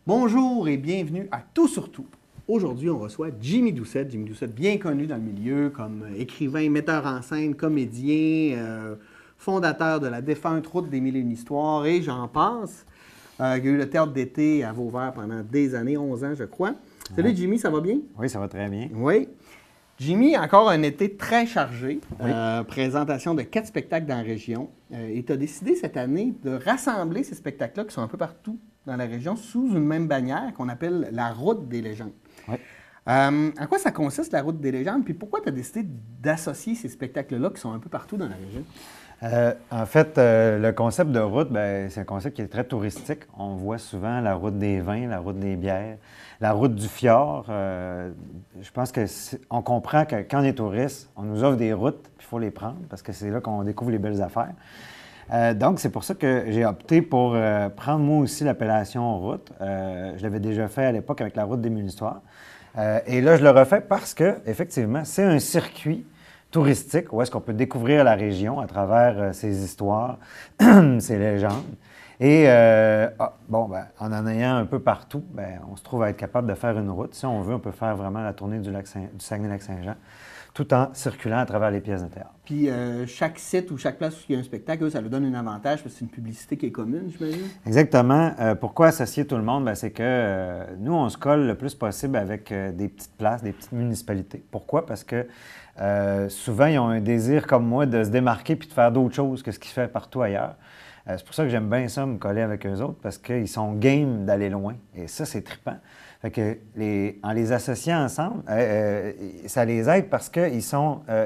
Bonjour et bienvenue à Tout sur Tout. Aujourd'hui, on reçoit Jimmy Doucette. Jimmy Doucette, bien connu dans le milieu comme écrivain, metteur en scène, comédien, fondateur de la défunte Route des Mille et une Histoires et j'en passe. Il y a eu le théâtre d'été à Vauvert pendant des années, 11 ans, je crois. Salut Ouais. Jimmy, ça va bien? Oui, ça va très bien. Oui. Jimmy, encore un été très chargé. Oui. Présentation de 4 spectacles dans la région. Et tu as décidé cette année de rassembler ces spectacles-là qui sont un peu partout dans la région sous une même bannière qu'on appelle la Route des légendes. Oui. À quoi ça consiste, la Route des légendes? Puis pourquoi tu as décidé d'associer ces spectacles-là qui sont un peu partout dans la région? Le concept de route, c'est un concept qui est très touristique. On voit souvent la route des vins, la route des bières, la route du fjord. Je pense on comprend que quand on est touriste, on nous offre des routes, puis il faut les prendre parce que c'est là qu'on découvre les belles affaires. Donc, c'est pour ça que j'ai opté pour prendre moi aussi l'appellation route. Je l'avais déjà fait à l'époque avec la route des Mille Histoires. Et là, je le refais parce que, effectivement, c'est un circuit touristique où est-ce qu'on peut découvrir la région à travers ses histoires, ses légendes. Et en ayant un peu partout, on se trouve à être capable de faire une route. Si on veut, on peut faire vraiment la tournée du Saguenay-Lac-Saint-Jean tout en circulant à travers les pièces de théâtre. Puis chaque site ou chaque place où il y a un spectacle, ça leur donne un avantage parce que c'est une publicité qui est commune, j'imagine? Exactement. Pourquoi associer tout le monde? C'est que nous, on se colle le plus possible avec des petites places, des petites municipalités. Pourquoi? Parce que souvent, ils ont un désir comme moi de se démarquer puis de faire d'autres choses que ce qu'ils font partout ailleurs. C'est pour ça que j'aime bien ça, me coller avec eux autres, parce qu'ils sont game d'aller loin. Et ça, c'est trippant. Fait que en les associant ensemble, ça les aide parce qu'ils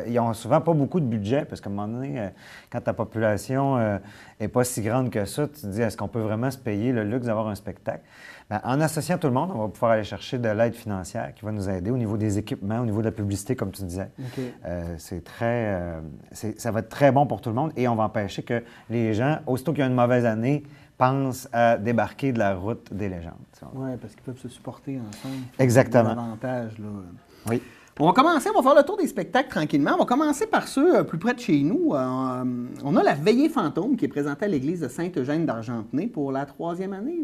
ils ont souvent pas beaucoup de budget, parce qu'à un moment donné, quand ta population n'est pas si grande que ça, tu te dis, est-ce qu'on peut vraiment se payer le luxe d'avoir un spectacle? En associant tout le monde, on va pouvoir aller chercher de l'aide financière qui va nous aider au niveau des équipements, au niveau de la publicité, comme tu disais. OK. Ça va être très bon pour tout le monde et on va empêcher que les gens, aussitôt qu'il y a une mauvaise année, pensent à débarquer de la route des légendes. Oui, parce qu'ils peuvent se supporter ensemble. Exactement. Davantage, là. Oui. On va commencer, on va faire le tour des spectacles tranquillement. On va commencer par ceux plus près de chez nous. On a la Veillée fantôme qui est présentée à l'église de Sainte-Eugène d'Argentenay pour la 3e année.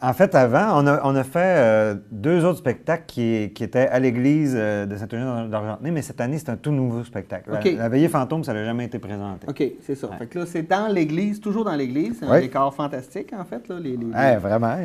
En fait, avant, on a fait 2 autres spectacles qui étaient à l'église de Sainte-Eugène d'Argentenay, mais cette année, c'est un tout nouveau spectacle. OK. La Veillée fantôme, ça n'a jamais été présenté. OK, c'est ça. Ouais. Fait que là, c'est dans l'église, toujours dans l'église. C'est un décor fantastique, en fait. Là, Vraiment.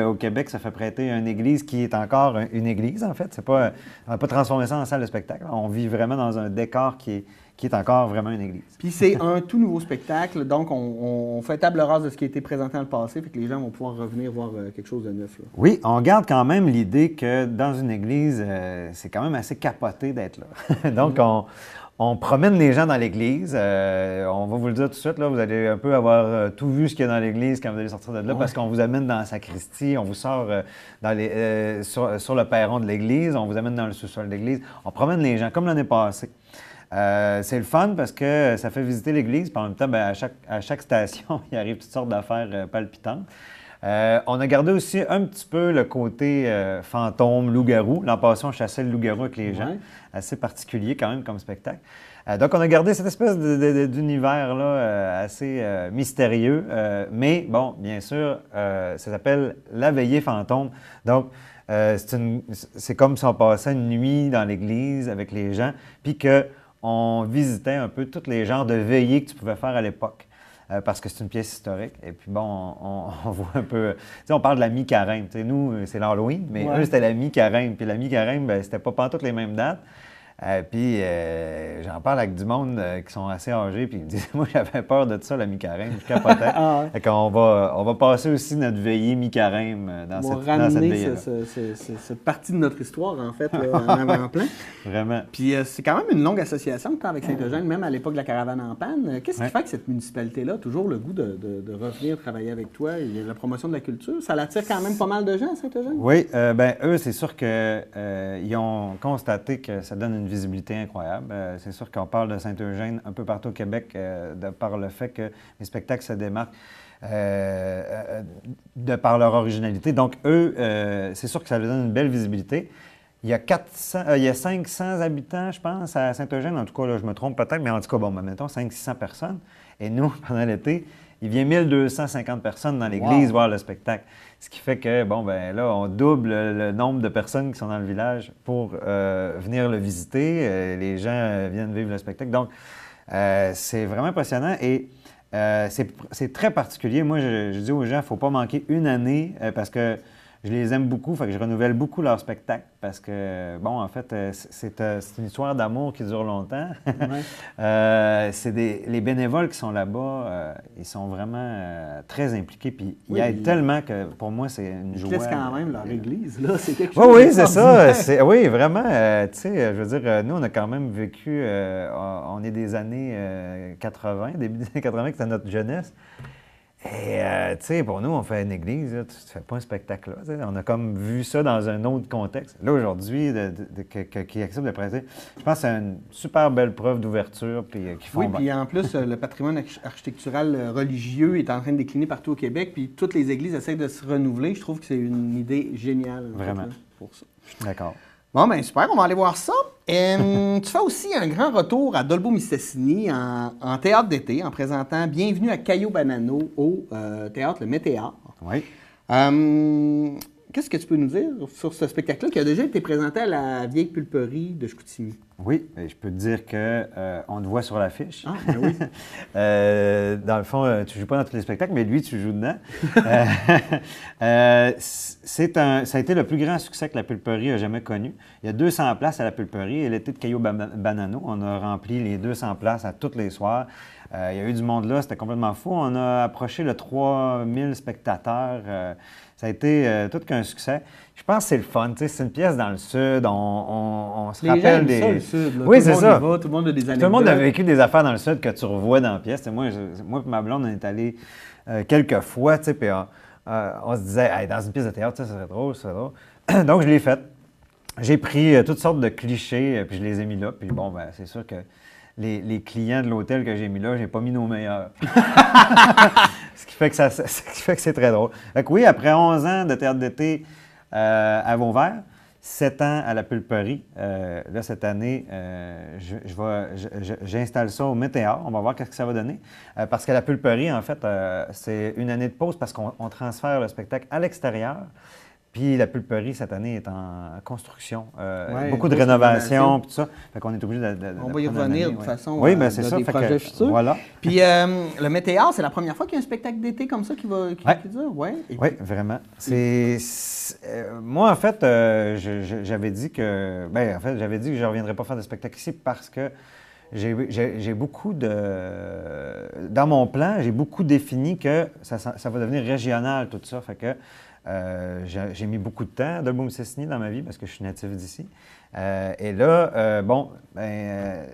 Au Québec, ça fait prêter une église qui est encore une église, en fait. On n'a pas transformé ça en salle de spectacle. On vit vraiment dans un décor qui est encore vraiment une église. Puis c'est un tout nouveau spectacle, donc on fait table rase de ce qui a été présenté dans le passé, fait que les gens vont pouvoir revenir voir quelque chose de neuf. Là. Oui, on garde quand même l'idée que dans une église, c'est quand même assez capoté d'être là. Donc, on promène les gens dans l'église. On va vous le dire tout de suite, là, vous allez un peu avoir tout vu ce qu'il y a dans l'église quand vous allez sortir de là, parce qu'on vous amène dans la sacristie, on vous sort sur le perron de l'église, on vous amène dans le sous-sol de l'église. On promène les gens, comme l'année passée. C'est le fun parce que ça fait visiter l'église, puis en même temps, à chaque station, il arrive toutes sortes d'affaires palpitantes. On a gardé aussi un petit peu le côté fantôme, loup-garou. L'an passé, on chassait le loup-garou avec les gens. Assez particulier quand même comme spectacle. Donc, on a gardé cette espèce d'univers-là assez mystérieux. Mais bon, bien sûr, ça s'appelle La Veillée fantôme. Donc, c'est comme si on passait une nuit dans l'église avec les gens, puis qu'on visitait un peu tous les genres de veillées que tu pouvais faire à l'époque. Parce que c'est une pièce historique. Et puis bon, on voit un peu... Tu sais, on parle de la mi-carême. Tu sais, nous, c'est l'Halloween, mais eux, c'était la mi-carême. Puis la mi-carême, c'était pas pantoute les mêmes dates. Puis j'en parle avec du monde qui sont assez âgés, puis ils me disent, moi, j'avais peur de ça, la mi-carême, je capotais. Fait qu'on on va passer aussi notre veillée mi-carême dans cette veillée-là. Cette partie de notre histoire, en fait, là, en avant-plan. Vraiment. Puis c'est quand même une longue association que avec Sainte-Eugène, même à l'époque de la caravane en panne. Qu'est-ce qui fait que cette municipalité-là a toujours le goût de revenir travailler avec toi? Il y a la promotion de la culture. Ça l'attire quand même pas mal de gens, Sainte-Eugène? Oui, eux, c'est sûr qu'ils ont constaté que ça donne une visibilité incroyable. C'est sûr qu'on parle de Sainte-Eugène un peu partout au Québec de par le fait que les spectacles se démarquent de par leur originalité. Donc, eux, c'est sûr que ça leur donne une belle visibilité. Il y a 500 habitants, je pense, à Sainte-Eugène. En tout cas, là, je me trompe peut-être, mais en tout cas, mettons 500-600 personnes. Et nous, pendant l'été, il vient 1250 personnes dans l'église voir le spectacle. Ce qui fait que, bon, ben là, on double le nombre de personnes qui sont dans le village pour venir le visiter. Les gens viennent vivre le spectacle. Donc, c'est vraiment impressionnant et c'est très particulier. Moi, je dis aux gens, il ne faut pas manquer une année parce que je les aime beaucoup, fait que je renouvelle beaucoup leur spectacle parce que, bon, en fait, c'est une histoire d'amour qui dure longtemps. Les bénévoles qui sont là-bas, ils sont vraiment très impliqués, puis ils aident tellement que, pour moi, c'est une joie. Ils laissent quand même leur église, là, c'est quelque chose oui, c'est ça. Oui, vraiment, tu sais, je veux dire, nous, on a quand même vécu, on est des années 80, début des années 80, que c'était notre jeunesse. Et, tu sais, pour nous, on fait une église, là, tu ne fais pas un spectacle là. T'sais. On a comme vu ça dans un autre contexte. Là, aujourd'hui, qu'ils acceptent de prêter, je pense que c'est une super belle preuve d'ouverture. Puis puis en plus, le patrimoine architectural religieux est en train de décliner partout au Québec, puis toutes les églises essaient de se renouveler. Je trouve que c'est une idée géniale. Vraiment. Fait, là, pour ça. Je suis d'accord. Bon, bien, super, on va aller voir ça. Tu fais aussi un grand retour à Dolbeau-Mistassini en théâtre d'été, en présentant Bienvenue à Cayo Banano au théâtre Le Météor. Oui. Qu'est-ce que tu peux nous dire sur ce spectacle-là qui a déjà été présenté à la vieille pulperie de Chicoutimi? Oui, je peux te dire qu'on te voit sur l'affiche. Ah, ben oui. Dans le fond, tu ne joues pas dans tous les spectacles, mais lui, tu joues dedans. Ça a été le plus grand succès que la pulperie a jamais connu. Il y a 200 places à la pulperie et l'été de Cayo Banano, on a rempli les 200 places à tous les soirs. Il y a eu du monde là, c'était complètement fou. On a approché le 3000 spectateurs. Ça a été tout qu'un succès. Je pense que c'est le fun. C'est une pièce dans le sud. On se rappelle des. Ça, le sud, là. Oui, c'est ça. Tout le monde a des anecdotes. Tout le monde a vécu des affaires dans le sud que tu revois dans la pièce. Moi et ma blonde, on est allés quelques fois, puis on se disait, hey, dans une pièce de théâtre, ça serait drôle, ça serait drôle. Donc, je l'ai faite. J'ai pris toutes sortes de clichés, puis je les ai mis là. Puis bon, ben, c'est sûr que les clients de l'hôtel que j'ai mis là, j'ai pas mis nos meilleurs. Ce qui fait que c'est très drôle. Fait que oui, après 11 ans de théâtre d'été à Vauvert, 7 ans à la pulperie, là, cette année, j'installe ça au Météor. On va voir ce que ça va donner. Parce que la pulperie, en fait, c'est une année de pause parce qu'on transfère le spectacle à l'extérieur. Puis la pulperie, cette année, est en construction. Beaucoup de rénovations, puis tout ça. Fait qu'on est obligé de on va y revenir de toute façon. Oui, bien c'est ça. Des projets futurs. Voilà. Puis le Météor, c'est la première fois qu'il y a un spectacle d'été comme ça qui dure? Oui, vraiment. Moi, en fait, j'avais dit que... Bien, en fait, j'avais dit que je ne reviendrais pas faire de spectacle ici parce que j'ai beaucoup de... Dans mon plan, j'ai beaucoup défini que ça va devenir régional, tout ça. Fait que j'ai mis beaucoup de temps à Dolbeau-Mistassini dans ma vie parce que je suis natif d'ici. Et là,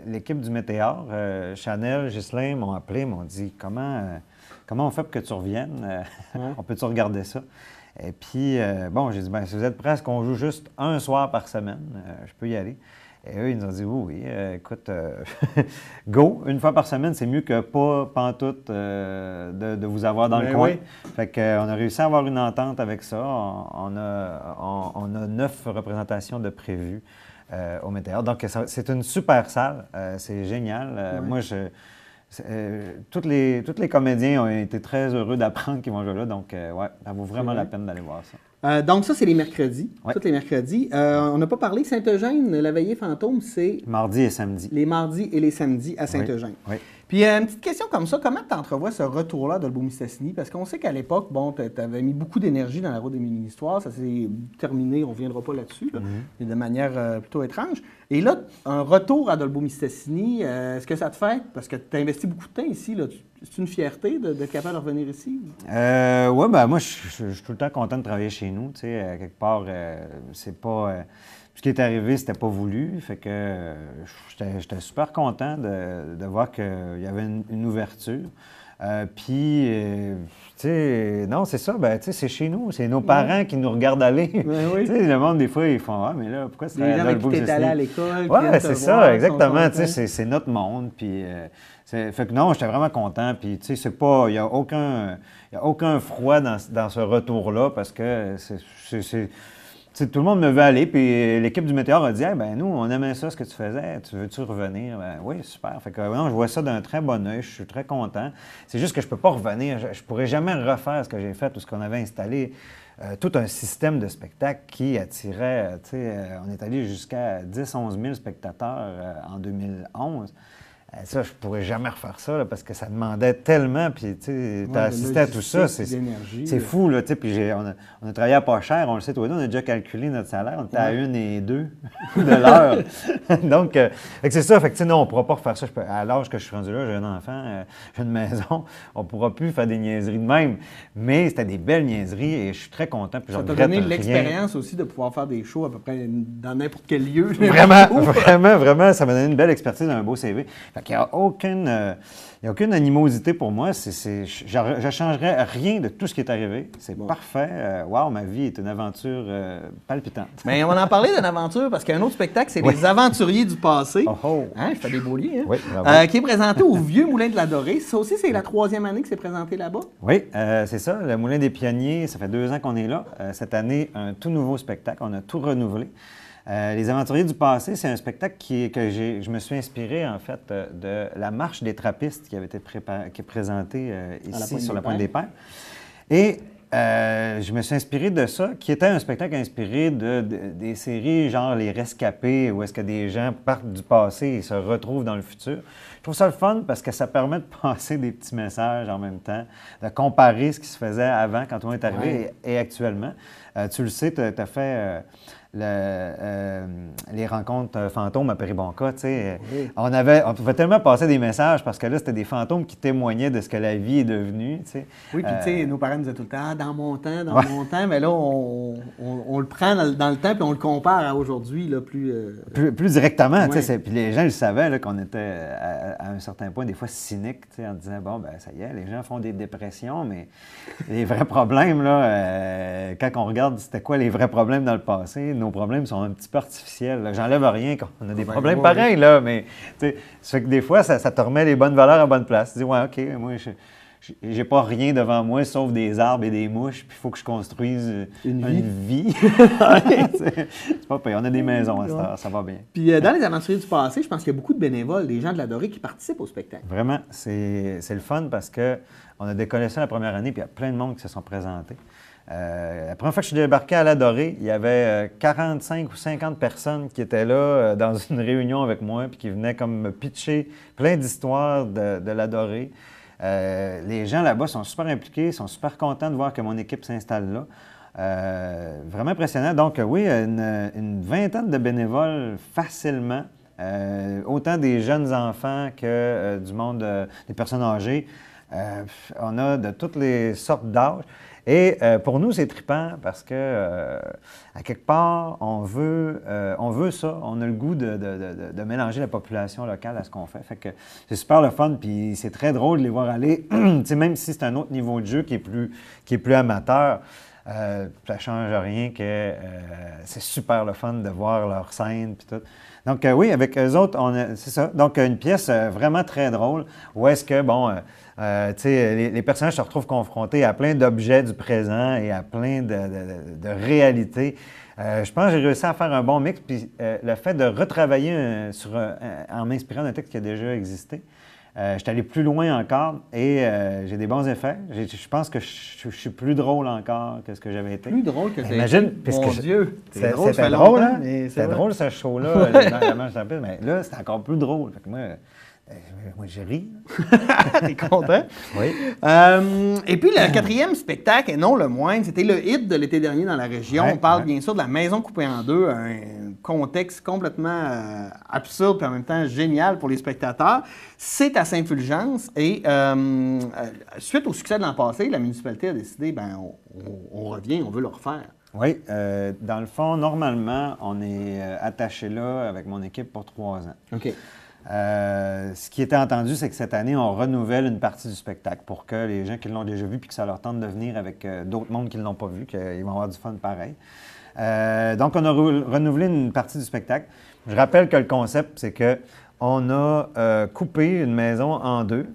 l'équipe du Météor, Chanel, Ghislain m'ont appelé, m'ont dit comment on fait pour que tu reviennes? On peut-tu regarder ça? Et puis, j'ai dit, si vous êtes prêts à ce qu'on joue juste un soir par semaine, je peux y aller. Et eux, ils nous ont dit, oui, écoute, go, une fois par semaine, c'est mieux que pas pantoute de vous avoir dans le coin. Oui. Fait qu'on a réussi à avoir une entente avec ça. On a 9 représentations de prévues au Météor. Donc, c'est une super salle. C'est génial. Moi, tous les comédiens ont été très heureux d'apprendre qu'ils vont jouer là. Donc, ça vaut vraiment la peine d'aller voir ça. Donc, ça, c'est les mercredis. Tous les mercredis. On n'a pas parlé. Saint-Eugène, la veillée fantôme, c'est... Mardi et samedi. Les mardis et les samedis à Saint-Eugène. Oui. Puis, une petite question comme ça. Comment tu entrevois ce retour-là de Dolbeau-Mistassini? Parce qu'on sait qu'à l'époque, tu avais mis beaucoup d'énergie dans la route des mini-histoires. Ça s'est terminé. On ne reviendra pas là-dessus, mais de manière plutôt étrange. Et là, un retour à Dolbeau-Mistassini, est-ce que ça te fait? Parce que tu as investi beaucoup de temps ici. C'est une fierté d'être capable de revenir ici? Oui, moi, je suis tout le temps content de travailler chez nous. Tu sais, quelque part, c'est pas... ce qui est arrivé, c'était pas voulu. Fait que j'étais super content de voir qu'il y avait une ouverture. Puis, tu sais, non, c'est ça, tu sais, c'est chez nous. C'est nos parents qui nous regardent aller. Tu sais, le monde, des fois, ils font « Ah, mais là, pourquoi c'est les gens avec qui t'es allé à l'école. Oui, c'est ça, exactement. Tu sais, c'est notre monde. Puis, fait que non, j'étais vraiment content. Puis, tu sais, c'est pas... Il n'y a aucun froid dans ce retour-là parce que c'est... Tu tout le monde me veut aller, puis l'équipe du Météor a dit hey, ben nous, on aimait ça, ce que tu faisais, tu veux-tu revenir? Ben, oui, super. Fait que non, je vois ça d'un très bon œil, je suis très content. C'est juste que je ne peux pas revenir, je ne pourrais jamais refaire ce que j'ai fait ou ce qu'on avait installé. Tout un système de spectacle qui attirait, on est allé jusqu'à 10-11 000 spectateurs en 2011. Ça, je pourrais jamais refaire ça là, parce que ça demandait tellement. Puis, tu as assisté à tout ça. C'est fou, là. Puis, on a travaillé à pas cher, on le sait, toi et nous, on a déjà calculé notre salaire. On était à 1 et 2 de l'heure. Donc, c'est ça. Fait que, non, on ne pourra pas refaire ça. À l'âge que je suis rendu là, j'ai un enfant, j'ai une maison. On ne pourra plus faire des niaiseries de même. Mais c'était des belles niaiseries et je suis très content. Puis ça t'a donné l'expérience aussi de pouvoir faire des shows à peu près dans n'importe quel lieu. Vraiment. Ça m'a donné une belle expertise, un beau CV. Il n'y a aucune animosité pour moi. Je ne changerais rien de tout ce qui est arrivé. C'est parfait. Wow, ma vie est une aventure palpitante. Mais on va en parler d'une aventure parce qu'il y a un autre spectacle, c'est Les Aventuriers du passé. Hein, je fais des beaux liens. Hein? Oui, qui est présenté au Vieux Moulin de la Dorée. Ça aussi, c'est la 3e année que c'est présenté là-bas? Oui, c'est ça. Le Moulin des Pionniers, ça fait 2 ans qu'on est là. Cette année, un tout nouveau spectacle. On a tout renouvelé. Les Aventuriers du passé, c'est un spectacle je me suis inspiré, en fait, de la marche des trappistes qui avait été présentée ici, sur la Pointe des Pères. Et je me suis inspiré de ça, qui était un spectacle inspiré des séries genre Les Rescapés, où est-ce que des gens partent du passé et se retrouvent dans le futur. Je trouve ça le fun parce que ça permet de passer des petits messages en même temps, de comparer ce qui se faisait avant, quand on est arrivé, et actuellement. Tu le sais, tu as fait... les rencontres fantômes à Péribonka, tu sais, on pouvait tellement passer des messages parce que là, c'était des fantômes qui témoignaient de ce que la vie est devenue, tu sais. Oui, puis tu sais, nos parents nous disaient tout le temps, dans mon temps, mais là, on le prend dans le temps puis on le compare à aujourd'hui, là, plus directement, tu sais. Puis les gens, ils savaient là, qu'on était à un certain point, des fois, cyniques, tu sais, en disant, bon, ben ça y est, les gens font des dépressions, mais les vrais problèmes, là, quand on regarde c'était quoi les vrais problèmes dans le passé, nos problèmes sont un petit peu artificiels. J'enlève rien, on a des problèmes pareils, là, mais ça fait que des fois, ça te remet les bonnes valeurs à bonne place. Tu dis, ouais, OK, moi, j'ai pas rien devant moi sauf des arbres et des mouches, puis il faut que je construise une vie. C'est pas pire. On a des maisons à cette heure, ça va bien. Puis dans les Aventuriers du passé, je pense qu'il y a beaucoup de bénévoles, des gens de la Dorée qui participent au spectacle. Vraiment, c'est le fun parce qu'on a décollé ça la première année, puis il y a plein de monde qui se sont présentés. La première fois que je suis débarqué à la Dorée, il y avait 45 ou 50 personnes qui étaient là dans une réunion avec moi puis qui venaient comme me pitcher plein d'histoires de la Dorée. Les gens là-bas sont super impliqués, sont super contents de voir que mon équipe s'installe là. Vraiment impressionnant. Donc oui, une vingtaine de bénévoles facilement. Autant des jeunes enfants que du monde des personnes âgées. On a de toutes les sortes d'âges. Et pour nous, c'est trippant parce que, à quelque part, on veut ça. On a le goût de mélanger la population locale à ce qu'on fait. Fait que c'est super le fun, puis c'est très drôle de les voir aller. Même si c'est un autre niveau de jeu qui est plus amateur, ça ne change rien que c'est super le fun de voir leur scène puis tout. Donc oui, avec eux autres, c'est ça. Donc une pièce vraiment très drôle où est-ce que, bon... les personnages se retrouvent confrontés à plein d'objets du présent et à plein de réalités. Je pense que j'ai réussi à faire un bon mix. Puis le fait de retravailler en m'inspirant d'un texte qui a déjà existé, je suis allé plus loin encore et j'ai des bons effets. Je pense que je suis plus drôle encore que ce que j'avais été. Plus drôle que ça. Imagine, mon Dieu, c'était drôle, hein? C'était drôle ce show-là. Mais là, c'est encore plus drôle. Fait que moi, j'ai ri. T'es content? Oui. Et puis, le 4e spectacle, et non le moindre, c'était le hit de l'été dernier dans la région. On parle bien sûr de La Maison coupée en deux, un contexte complètement absurde et en même temps génial pour les spectateurs. C'est à Sainte-Fulgence et suite au succès de l'an passé, la municipalité a décidé, on revient, on veut le refaire. Oui. Dans le fond, normalement, on est attaché là avec mon équipe pour 3 ans. OK. Ce qui était entendu, c'est que cette année, on renouvelle une partie du spectacle pour que les gens qui l'ont déjà vu puis que ça leur tente de venir avec d'autres mondes qui ne l'ont pas vu, qu'ils vont avoir du fun pareil. Donc, on a renouvelé une partie du spectacle. Je rappelle que le concept, c'est que on a coupé une maison en deux.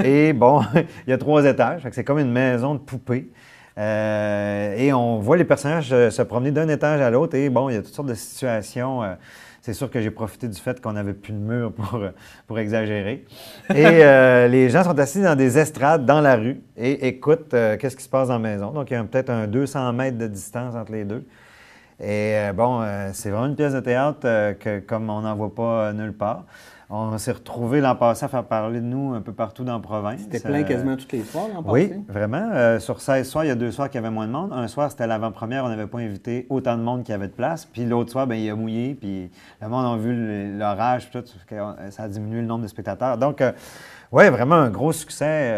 Et bon, il y a 3 étages. C'est comme une maison de poupée. Et on voit les personnages se promener d'un étage à l'autre. Et bon, il y a toutes sortes de situations. C'est sûr que j'ai profité du fait qu'on n'avait plus de mur pour exagérer. Et les gens sont assis dans des estrades dans la rue et écoutent qu'est-ce qui se passe dans la maison. Donc, il y a peut-être un 200 mètres de distance entre les deux. Et c'est vraiment une pièce de théâtre que, comme on n'en voit pas nulle part. On s'est retrouvés l'an passé à faire parler de nous un peu partout dans la province. C'était plein quasiment tous les soirs l'an passé? Oui, vraiment. Sur 16 soirs, il y a 2 soirs qu'il y avait moins de monde. Un soir, c'était l'avant-première, on n'avait pas invité autant de monde qu'il y avait de place. Puis l'autre soir, bien, il a mouillé, puis le monde a vu l'orage, puis tout, ça a diminué le nombre de spectateurs. Donc, oui, vraiment un gros succès.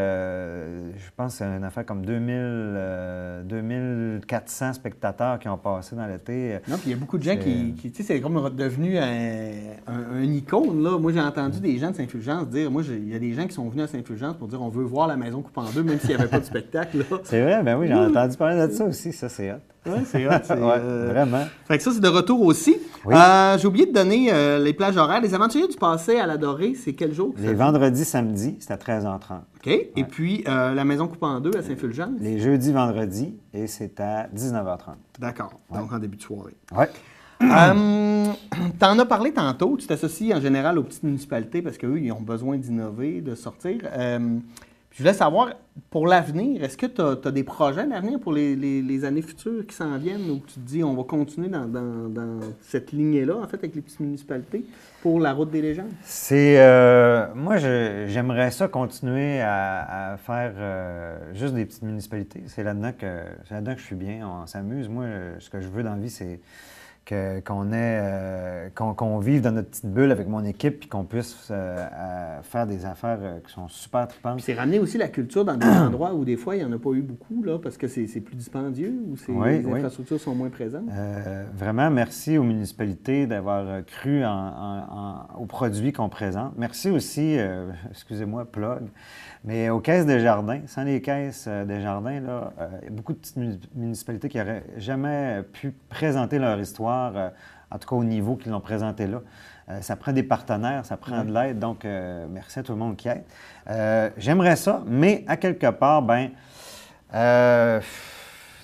Je pense que c'est une affaire comme 2400 spectateurs qui ont passé dans l'été. Non, puis il y a beaucoup de gens qui tu sais, c'est comme devenu un icône, là. Moi, j'ai entendu des gens de Saint-Fulgence dire, il y a des gens qui sont venus à Saint-Fulgence pour dire on veut voir la maison coupée en deux, même s'il n'y avait pas de spectacle, là. C'est vrai, ben oui, j'ai entendu parler de ça aussi, ça c'est hot. Oui, c'est hot. Vraiment. Fait que ça, c'est de retour aussi. Oui. J'ai oublié de donner les plages horaires. Les aventuriers du passé à la Dorée, c'est quel jour? Les vendredis, samedis, c'est à 13h30. OK. Ouais. Et puis, la maison coupée en deux à Saint-Fulgence? Les jeudis, vendredis, et c'est à 19h30. D'accord. Donc, en début de soirée. Oui. T'en as parlé tantôt. Tu t'associes en général aux petites municipalités parce qu'eux, ils ont besoin d'innover, de sortir. Je voulais savoir, pour l'avenir, est-ce que tu as des projets d'avenir pour les années futures qui s'en viennent où tu te dis on va continuer dans cette lignée-là, en fait, avec les petites municipalités pour la Route des légendes? Moi, j'aimerais ça continuer à faire juste des petites municipalités. C'est là-dedans que je suis bien. On s'amuse. Moi, ce que je veux dans la vie, c'est qu'on vive dans notre petite bulle avec mon équipe puis qu'on puisse faire des affaires qui sont super tripantes. Puis c'est ramener aussi la culture dans des endroits où des fois, il n'y en a pas eu beaucoup, là, parce que c'est plus dispendieux ou les infrastructures sont moins présentes. Vraiment, merci aux municipalités d'avoir cru aux produits qu'on présente. Merci aussi, excusez-moi, plug, mais aux caisses des jardins. Sans les caisses des jardins, là, il y a beaucoup de petites municipalités qui n'auraient jamais pu présenter leur histoire, en tout cas au niveau qu'ils l'ont présenté là. Ça prend des partenaires, ça prend de l'aide, donc merci à tout le monde qui aide. J'aimerais ça, mais à quelque part, tu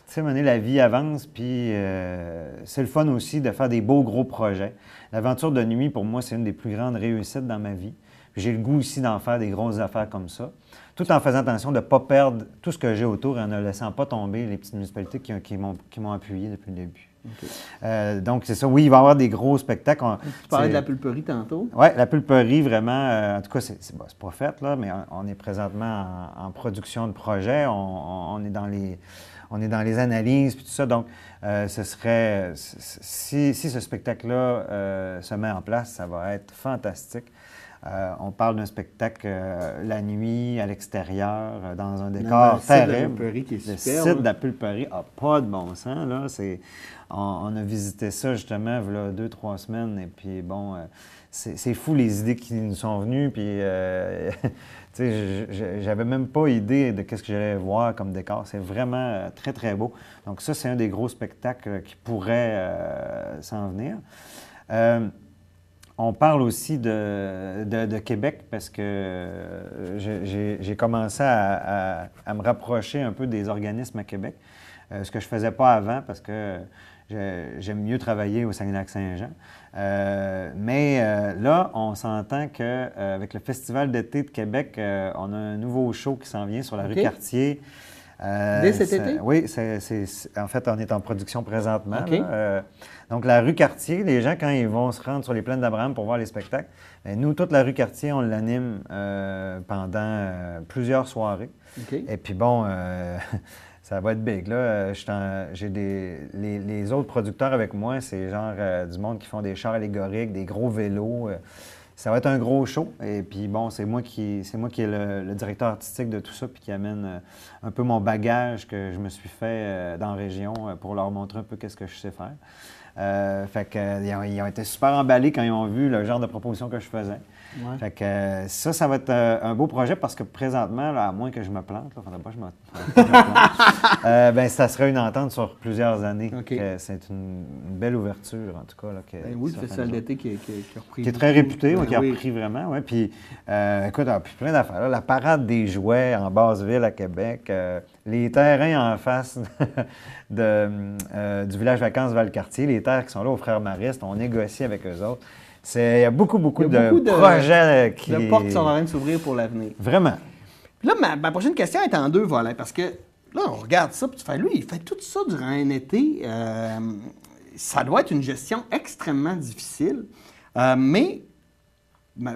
sais, la vie avance, puis c'est le fun aussi de faire des beaux gros projets. L'aventure de nuit, pour moi, c'est une des plus grandes réussites dans ma vie. J'ai le goût aussi d'en faire des grosses affaires comme ça, tout en faisant attention de ne pas perdre tout ce que j'ai autour et en ne laissant pas tomber les petites municipalités qui m'ont appuyé depuis le début. Okay. Donc, c'est ça. Oui, il va y avoir des gros spectacles. Tu parlais de la pulperie tantôt? Oui, la pulperie, vraiment. En tout cas, c'est pas fait, là, mais on est présentement en production de projet. On est dans les analyses puis tout ça. Donc, ce serait... Si ce spectacle-là se met en place, ça va être fantastique. On parle d'un spectacle la nuit, à l'extérieur, dans un décor terrible. Le site de la pulperie qui est super. Le site de la pulperie n'a pas de bon sens, là. On a visité ça, justement, il y a 2-3 semaines, et puis bon, c'est fou les idées qui nous sont venues, puis, tu sais, j'avais même pas idée de qu'est-ce que j'allais voir comme décor. C'est vraiment très, très beau. Donc ça, c'est un des gros spectacles qui pourrait s'en venir. On parle aussi de Québec parce que j'ai commencé à me rapprocher un peu des organismes à Québec, ce que je ne faisais pas avant parce que j'aime mieux travailler au Saguenay-Lac-Saint-Jean. Mais là, on s'entend qu'avec le Festival d'été de Québec, on a un nouveau show qui s'en vient sur la rue Cartier. Dès cet été? Oui, en fait, on est en production présentement. Okay. Donc, la rue Cartier, les gens, quand ils vont se rendre sur les plaines d'Abraham pour voir les spectacles, nous, toute la rue Cartier, on l'anime pendant plusieurs soirées. Okay. Et puis, bon, ça va être big. Là, j'ai les autres producteurs avec moi, c'est genre du monde qui font des chars allégoriques, des gros vélos. Ça va être un gros show. Et puis, bon, c'est moi qui est le directeur artistique de tout ça, puis qui amène un peu mon bagage que je me suis fait dans la région pour leur montrer un peu qu'est-ce que je sais faire. Fait que, ils ont été super emballés quand ils ont vu le genre de proposition que je faisais. Ouais. Fait que ça va être un beau projet parce que présentement, là, à moins que je me plante, il ne faudrait pas que je me plante, ça serait une entente sur plusieurs années. Okay. C'est une belle ouverture, en tout cas. Là, oui, le festival d'été qui a repris. Qui est très réputé, qui a repris vraiment. Puis, écoute, plein d'affaires. La parade des jouets en Basse-Ville à Québec, les terrains en face du village vacances Valcartier, les terres qui sont là aux Frères Maristes, on négocie avec eux autres. Il y a beaucoup de projets qui... de portes qui sont en train de s'ouvrir pour l'avenir. Vraiment. Puis là, ma prochaine question est en deux volets, parce que là, on regarde ça, puis tu fais, lui, il fait tout ça durant un été. Ça doit être une gestion extrêmement difficile. Mais,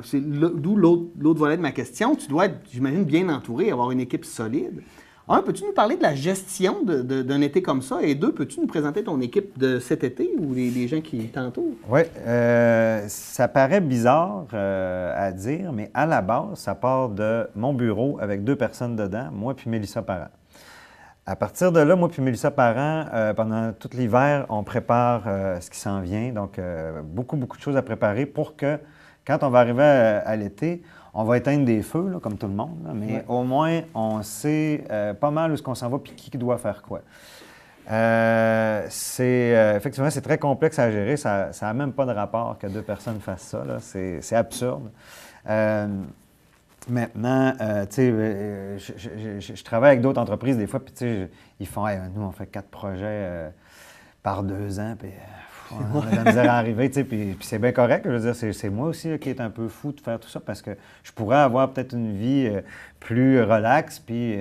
c'est d'où l'autre volet de ma question, tu dois être, j'imagine, bien entouré, avoir une équipe solide. Un, peux-tu nous parler de la gestion d'un été comme ça? Et deux, peux-tu nous présenter ton équipe de cet été ou les gens qui t'entourent? Oui, ça paraît bizarre à dire, mais à la base, ça part de mon bureau avec 2 personnes dedans, moi puis Mélissa Parent. À partir de là, moi puis Mélissa Parent, pendant tout l'hiver, on prépare ce qui s'en vient. Donc, beaucoup de choses à préparer pour que, quand on va arriver à l'été, on va éteindre des feux, là, comme tout le monde, là, mais au moins, on sait pas mal où est-ce qu'on s'en va puis qui doit faire quoi. Effectivement, c'est très complexe à gérer. Ça n'a même pas de rapport que 2 personnes fassent ça. C'est absurde. Maintenant, tu sais, je travaille avec d'autres entreprises des fois, puis tu sais, ils font hey, nous, on fait 4 projets par 2 ans, puis on a de la misère à arriver, tu sais, puis c'est bien correct. Je veux dire, c'est moi aussi là, qui est un peu fou de faire tout ça parce que je pourrais avoir peut-être une vie plus relaxe, puis,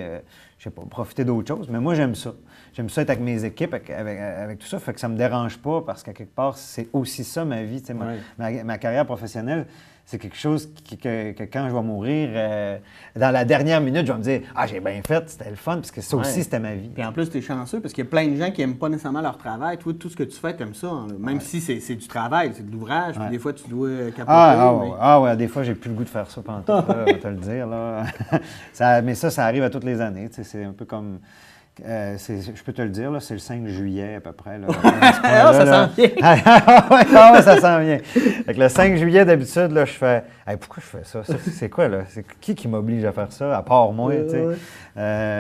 je sais pas, profiter d'autres choses. Mais moi, j'aime ça. J'aime ça être avec mes équipes, avec tout ça, fait que ça me dérange pas parce qu'à quelque part, c'est aussi ça ma vie, tu sais, ma carrière professionnelle. C'est quelque chose que quand je vais mourir, dans la dernière minute, je vais me dire « Ah, j'ai bien fait, c'était le fun, parce que ça aussi, c'était ma vie. » Puis en plus, tu es chanceux, parce qu'il y a plein de gens qui n'aiment pas nécessairement leur travail. Toi, tout ce que tu fais, tu aimes ça. Hein. Même si c'est du travail, c'est de l'ouvrage, puis des fois, tu dois capoter. Ouais, des fois, j'ai plus le goût de faire ça pendant tout, là, on va te le dire. Là. Mais ça arrive à toutes les années. C'est un peu comme... je peux te le dire, là, c'est le 5 juillet à peu près. Là, ça s'en vient. Oui, ça s'en vient. Fait que le 5 juillet, d'habitude, là, je fais hey, pourquoi je fais ça? C'est quoi, là? C'est qui m'oblige à faire ça, à part moi?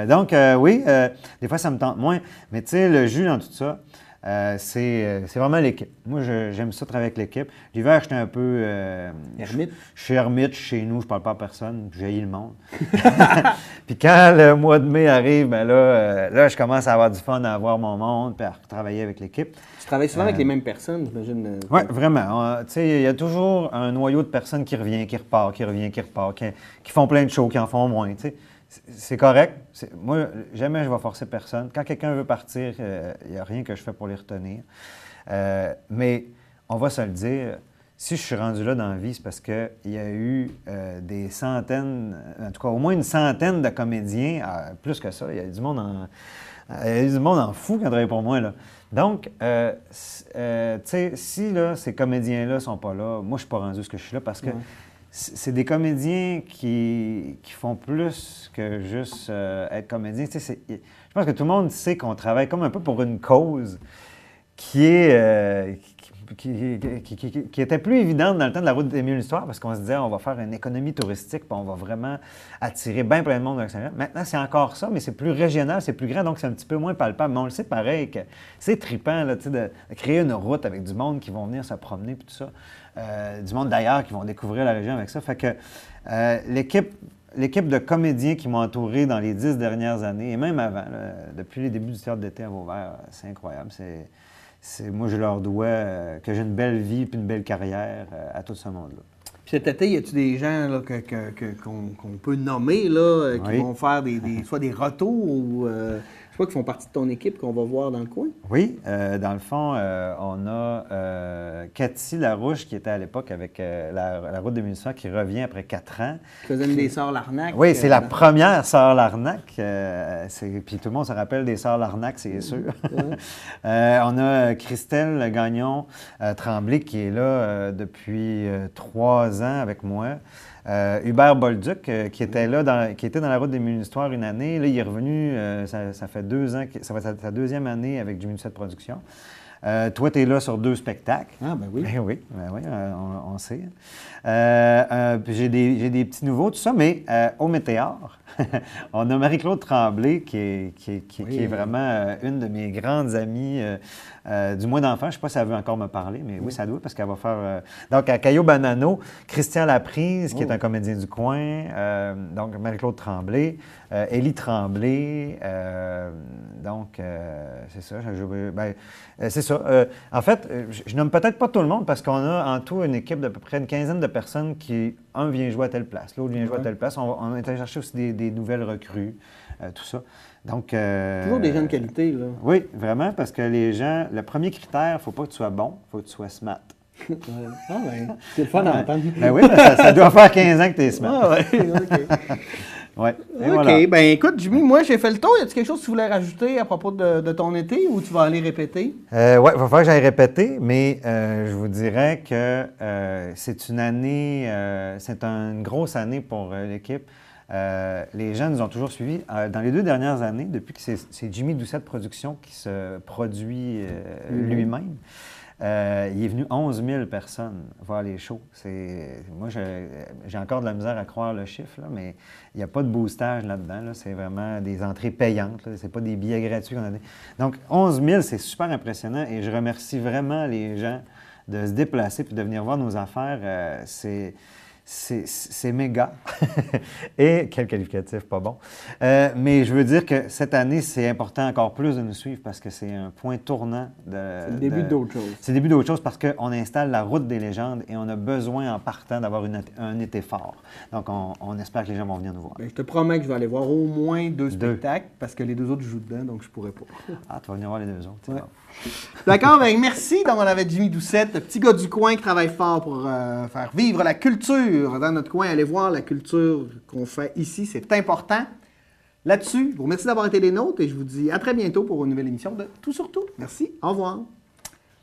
Donc, oui, des fois, ça me tente moins. Mais tu sais, le jus dans tout ça, c'est vraiment l'équipe. Moi, j'aime ça travailler avec l'équipe. L'hiver, j'étais un peu... ermite. Je suis ermite chez nous, je parle pas à personne, j'haïs le monde. Puis quand le mois de mai arrive, ben là, je commence à avoir du fun à avoir mon monde puis à travailler avec l'équipe. Tu travailles souvent avec les mêmes personnes, j'imagine? Oui, vraiment. Tu sais, il y a toujours un noyau de personnes qui revient, qui repart, qui font plein de choses, qui en font moins, tu sais. C'est correct. Moi, jamais je vais forcer personne. Quand quelqu'un veut partir, il n'y a rien que je fais pour les retenir. Mais on va se le dire, si je suis rendu là dans la vie, c'est parce qu'il y a eu des centaines, en tout cas au moins une centaine de comédiens, plus que ça, il y a du monde en fou qui a travaillé pour moi, là. Donc, tu sais, si là, ces comédiens-là ne sont pas là, moi, je ne suis pas rendu ce que je suis là parce que c'est des comédiens qui font plus que juste être comédien. Tu sais, je pense que tout le monde sait qu'on travaille comme un peu pour une cause qui était plus évidente dans le temps de la route des mille histoires parce qu'on se disait on va faire une économie touristique puis on va vraiment attirer bien plein de monde de l'extérieur. Maintenant, c'est encore ça, mais c'est plus régional, c'est plus grand, donc c'est un petit peu moins palpable. Mais on le sait pareil que c'est trippant là, de créer une route avec du monde qui vont venir se promener puis tout ça. Du monde d'ailleurs qui vont découvrir la région avec ça. Fait que l'équipe de comédiens qui m'ont entouré dans les 10 dernières années, et même avant, là, depuis les débuts du théâtre d'été à Vauvert, c'est incroyable. Moi, je leur dois que j'ai une belle vie et une belle carrière à tout ce monde-là. Puis cet été, y a-tu des gens là, qu'on peut nommer là, qui vont faire soit des retours ou je sais pas, qui font partie de ton équipe qu'on va voir dans le coin? Oui, dans le fond, on a Cathy Larouche qui était à l'époque avec la route des Municipaux qui revient après 4 ans. Qui faisait une des Sœurs Larnac. Oui, c'est la première Sœur Larnac. Puis tout le monde se rappelle des Sœurs Larnac, c'est sûr. On a Christelle Gagnon Tremblay qui est là depuis 3 ans avec moi. Hubert Bolduc, qui était là, qui était dans la route des Mille-Histoires une année. Là, il est revenu, ça fait 2 ans, ça va être sa 2e année avec Jimmy Doucette Productions. Toi, tu es là sur 2 spectacles. Ah, ben oui. Ben oui, on sait. Puis j'ai des petits nouveaux, tout ça, mais au Météor, on a Marie-Claude Tremblay qui est vraiment une de mes grandes amies du mois d'enfant. Je ne sais pas si elle veut encore me parler, mais oui, ça doit, parce qu'elle va faire... donc, à Caillou Banano, Christian Laprise, qui est un comédien du coin, donc Marie-Claude Tremblay, Élie Tremblay, donc, c'est ça. C'est ça. En fait, je nomme peut-être pas tout le monde parce qu'on a en tout une équipe d'à peu près une quinzaine de personnes qui, un vient jouer à telle place, l'autre vient jouer à telle place. On est allé chercher aussi des nouvelles recrues, tout ça. Donc, toujours des gens de qualité, là. Oui, vraiment, parce que les gens, le premier critère, il ne faut pas que tu sois bon, il faut que tu sois smart. Ah, ben, c'est le fun d'entendre. Ben oui, ça doit faire 15 ans que tu es smart. Ah, oui, OK. Ouais. OK, voilà. ben écoute, Jimmy, moi j'ai fait le tour. Y a-t-il quelque chose que tu voulais rajouter à propos de ton été ou tu vas aller répéter? Oui, il va falloir que j'aille répéter, mais je vous dirais que c'est une année, c'est une grosse année pour l'équipe. Les gens nous ont toujours suivis. Dans les 2 dernières années, depuis que c'est Jimmy Doucette Productions qui se produit lui-même, il est venu 11 000 personnes voir les shows. Moi, j'ai encore de la misère à croire le chiffre, là, mais il n'y a pas de boostage là-dedans. Là. C'est vraiment des entrées payantes. Ce n'est pas des billets gratuits qu'on a. Donc, 11 000, c'est super impressionnant et je remercie vraiment les gens de se déplacer et de venir voir nos affaires. C'est méga. Et quel qualificatif, pas bon. Mais je veux dire que cette année, c'est important encore plus de nous suivre parce que c'est un point tournant c'est le début d'autre chose. C'est le début d'autre chose parce qu'on installe la route des légendes et on a besoin en partant d'avoir un été fort. Donc, on espère que les gens vont venir nous voir. Ben, je te promets que je vais aller voir au moins 2 spectacles parce que les 2 autres jouent dedans, donc je pourrais pas. Ah, tu vas venir voir les 2 autres. Ouais. D'accord, ben merci. Donc, on avait Jimmy Doucette, le petit gars du coin qui travaille fort pour faire vivre la culture dans notre coin. Allez voir la culture qu'on fait ici, c'est important. Là-dessus, je vous remercie d'avoir été des nôtres et je vous dis à très bientôt pour une nouvelle émission de Tout sur tout. Merci, au revoir.